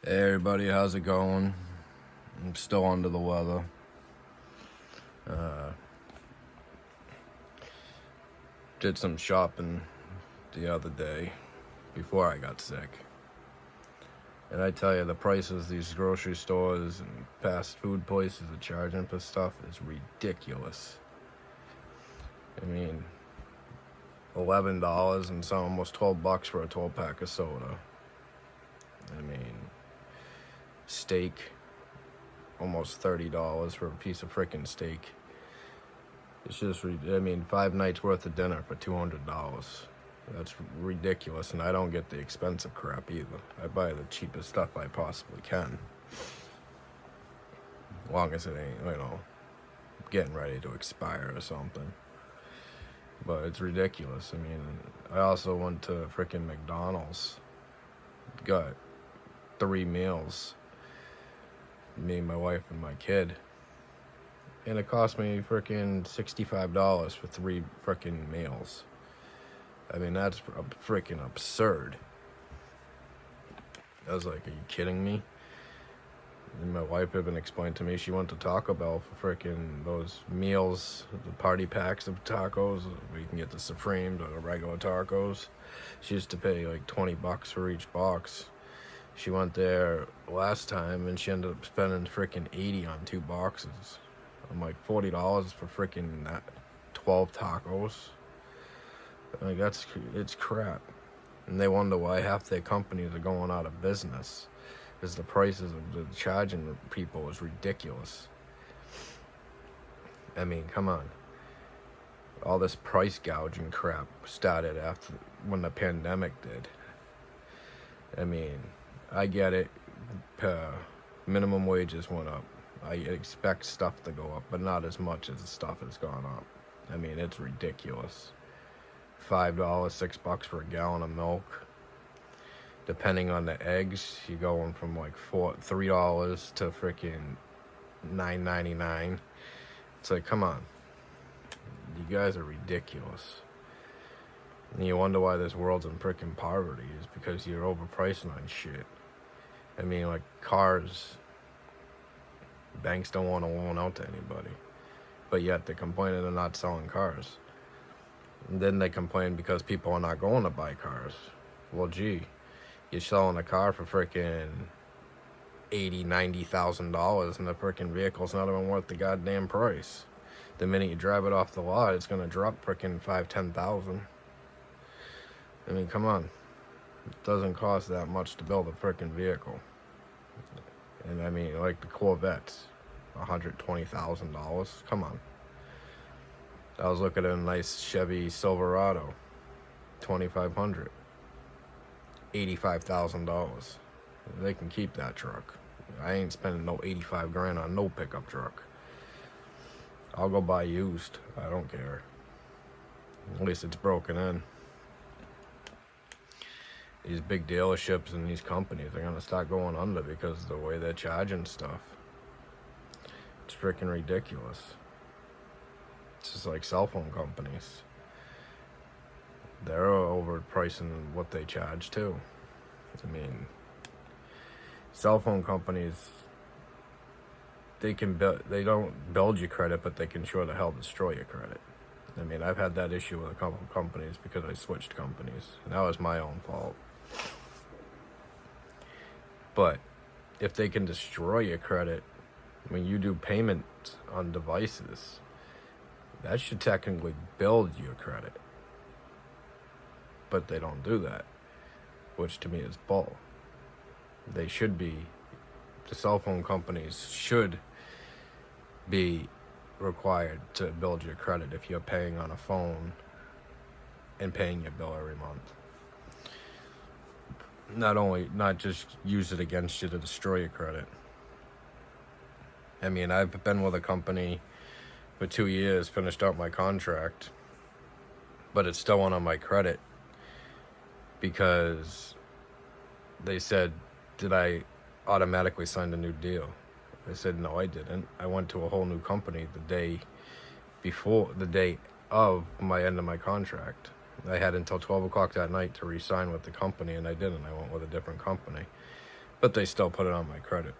Hey everybody, how's it going? I'm still under the weather. Did some shopping the other day before I got sick. And I tell you, the prices these grocery stores and fast food places are charging for stuff is ridiculous. I mean, $11 and some almost $12 for a 12-pack of soda. I mean, steak, almost $30 for a piece of frickin' steak. It's just, 5 nights worth of dinner for $200. That's ridiculous, and I don't get the expensive crap either. I buy the cheapest stuff I possibly can. As long as it ain't, getting ready to expire or something. But it's ridiculous. I mean, I also went to frickin' McDonald's. Got 3 meals. Me, my wife, and my kid. And it cost me frickin' $65 for 3 frickin' meals. I mean, that's frickin' absurd. I was like, are you kidding me? And my wife had been explaining to me she went to Taco Bell for frickin' those meals, the party packs of tacos, where you can get the Supremes or the regular tacos. She used to pay like $20 for each box. She went there last time and she ended up spending frickin' $80 on 2 boxes. I'm like, $40 for frickin' 12 tacos. Like, it's crap. And they wonder why half their companies are going out of business. Because the prices of the charging people is ridiculous. I mean, come on. All this price gouging crap started after when the pandemic did. I mean, I get it. Minimum wages went up. I expect stuff to go up, but not as much as the stuff has gone up. I mean, it's ridiculous. $5, $6 for a gallon of milk. Depending on the eggs, you're going from like $3 to freaking $9.99. It's like, come on. You guys are ridiculous. And you wonder why this world's in freaking poverty is because you're overpricing on shit. I mean, like cars, banks don't want to loan out to anybody. But yet they're complaining they're not selling cars. And then they complain because people are not going to buy cars. Well, gee, you're selling a car for frickin' $80,000, $90,000 and the frickin' vehicle's not even worth the goddamn price. The minute you drive it off the lot, it's gonna drop frickin' $5,000, $10,000. I mean, come on. It doesn't cost that much to build a frickin' vehicle. And I mean, like the Corvettes, $120,000. Come on. I was looking at a nice Chevy Silverado, $2,500, $85,000. They can keep that truck. I ain't spending no 85 grand on no pickup truck. I'll go buy used. I don't care. At least it's broken in. These big dealerships and these companies are gonna start going under because of the way they're charging stuff. It's freaking ridiculous. It's just like cell phone companies. They're overpricing what they charge too. I mean, cell phone companies, they don't build your credit, but they can sure the hell destroy your credit. I mean, I've had that issue with a couple of companies because I switched companies, and that was my own fault. But if they can destroy your credit when you do payments on devices, that should technically build your credit. But they don't do that, which to me is bull. They should be, the cell phone companies should be required to build your credit if you're paying on a phone and paying your bill every month. Not just use it against you to destroy your credit. I mean, I've been with a company for 2 years, finished out my contract, but it still went on my credit because they said, did I automatically sign a new deal? I said, no, I didn't. I went to a whole new company the day of my end of my contract. I had until 12 o'clock that night to re-sign with the company, and I didn't. I went with a different company. But they still put it on my credit.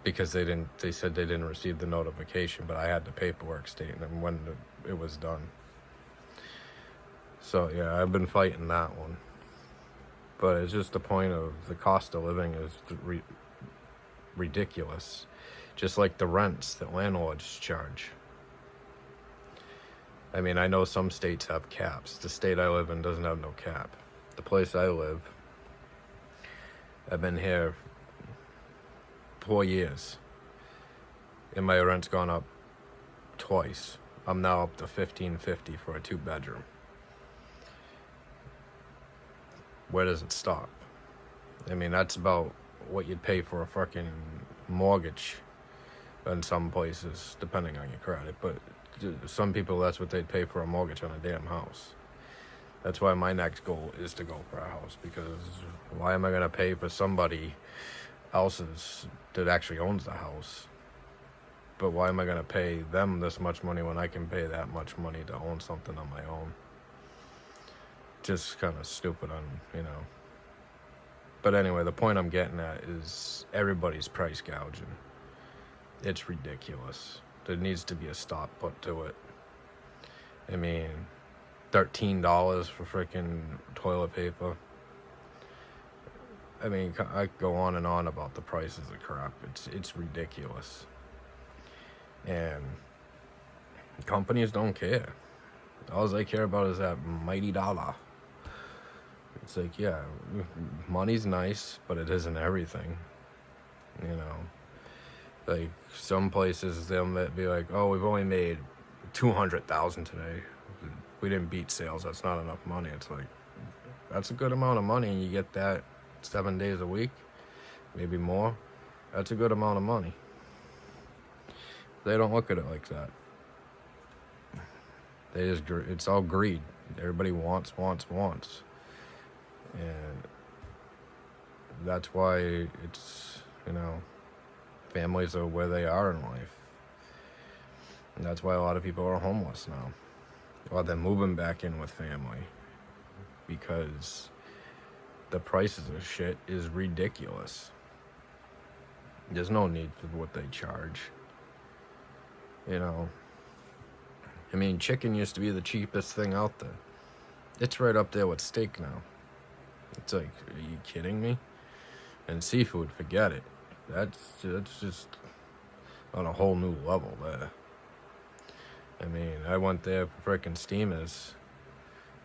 Because they said they didn't receive the notification, but I had the paperwork stating when it was done. So yeah, I've been fighting that one. But it's just the point of the cost of living is ridiculous. Just like the rents that landlords charge. I mean, I know some states have caps. The state I live in doesn't have no cap. The place I live, I've been here 4 years, and my rent's gone up twice. I'm now up to $1,550 for a 2-bedroom. Where does it stop? I mean, that's about what you'd pay for a fucking mortgage in some places, depending on your credit. But some people, that's what they'd pay for a mortgage on a damn house. That's why my next goal is to go for a house, because why am I going to pay for somebody else's that actually owns the house? But why am I going to pay them this much money when I can pay that much money to own something on my own? Just kind of stupid But anyway, the point I'm getting at is everybody's price gouging. It's ridiculous. There needs to be a stop put to it. I mean, $13 for freaking toilet paper. I mean, I go on and on about the prices of crap. It's ridiculous. And companies don't care. All they care about is that mighty dollar. It's like, yeah, money's nice, but it isn't everything. Like some places they'll be like, oh, we've only made $200,000 today. We didn't beat sales. That's not enough money. It's like, that's a good amount of money, and you get that 7 days a week, maybe more. That's a good amount of money. They don't look at it like that. It's all greed. Everybody wants. And that's why it's, families are where they are in life. And that's why a lot of people are homeless now. Or they're moving back in with family. Because the prices of shit is ridiculous. There's no need for what they charge. I mean, chicken used to be the cheapest thing out there. It's right up there with steak now. It's like, are you kidding me? And seafood, forget it. That's just on a whole new level there. I mean, I went there for frickin' steamers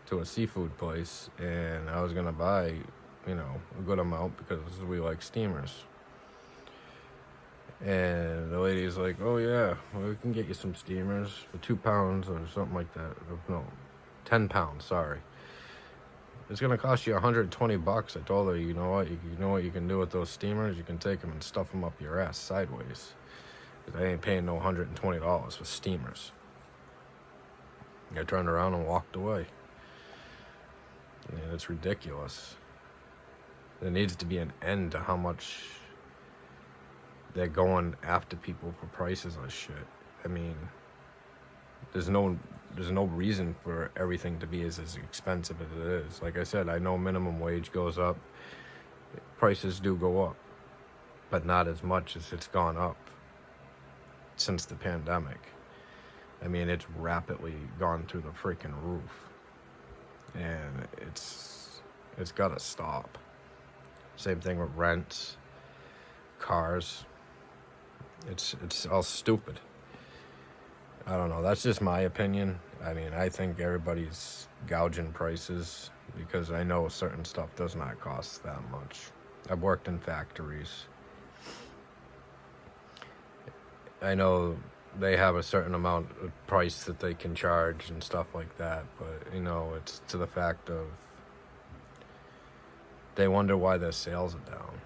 to a seafood place, and I was gonna buy, a good amount because we like steamers. And the lady's like, oh yeah, well, we can get you some steamers for 2 pounds or something like that. No, 10 pounds, sorry. It's gonna cost you $120. I told her, you know what you can do with those steamers? You can take them and stuff them up your ass sideways. Because I ain't paying no $120 for steamers. I turned around and walked away. And it's ridiculous. There needs to be an end to how much they're going after people for prices of shit. I mean, there's no reason for everything to be as expensive as it is. Like I said, I know minimum wage goes up. Prices do go up. But not as much as it's gone up since the pandemic. I mean, it's rapidly gone through the freaking roof. And it's got to stop. Same thing with rents, cars. It's all stupid. I don't know. That's just my opinion. I mean, I think everybody's gouging prices because I know certain stuff does not cost that much. I've worked in factories. I know they have a certain amount of price that they can charge and stuff like that, but, it's to the fact of they wonder why their sales are down.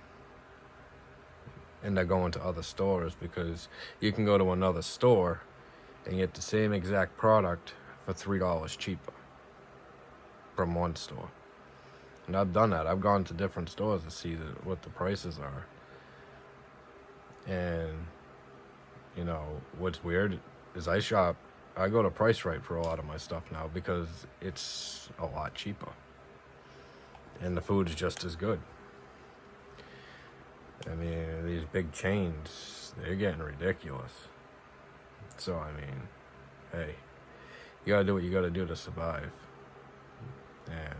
And they're going to other stores because you can go to another store and get the same exact product for $3 cheaper from one store. And I've done that. I've gone to different stores to see what the prices are. And, what's weird is I go to Price Right for a lot of my stuff now because it's a lot cheaper. And the food's just as good. I mean, these big chains, they're getting ridiculous. So, I mean, hey, you gotta do what you gotta do to survive. And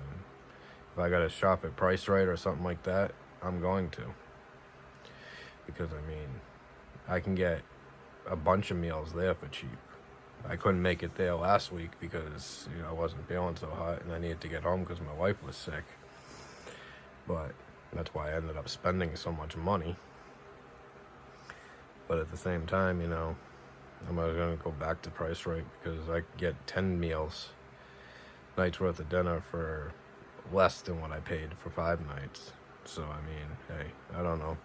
if I gotta shop at Price Right or something like that, I'm going to. Because, I mean, I can get a bunch of meals there for cheap. I couldn't make it there last week because, you know, I wasn't feeling so hot and I needed to get home because my wife was sick. But that's why I ended up spending so much money. But at the same time, you know, I'm going to go back to Price Right because I could get 10 meals, nights worth of dinner for less than what I paid for 5 nights. So, I mean, hey, I don't know.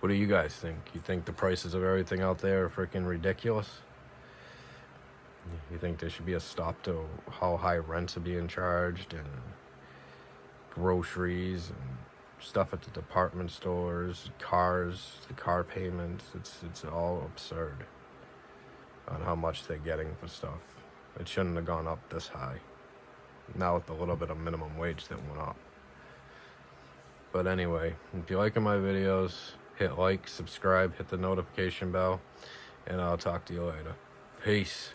What do you guys think? You think the prices of everything out there are freaking ridiculous? You think there should be a stop to how high rents are being charged and groceries and stuff at the department stores, cars, the car payments? It's all absurd on how much they're getting for stuff. It shouldn't have gone up this high. Now with the little bit of minimum wage that went up. But anyway, if you liking my videos, hit like, subscribe, hit the notification bell, and I'll talk to you later. Peace.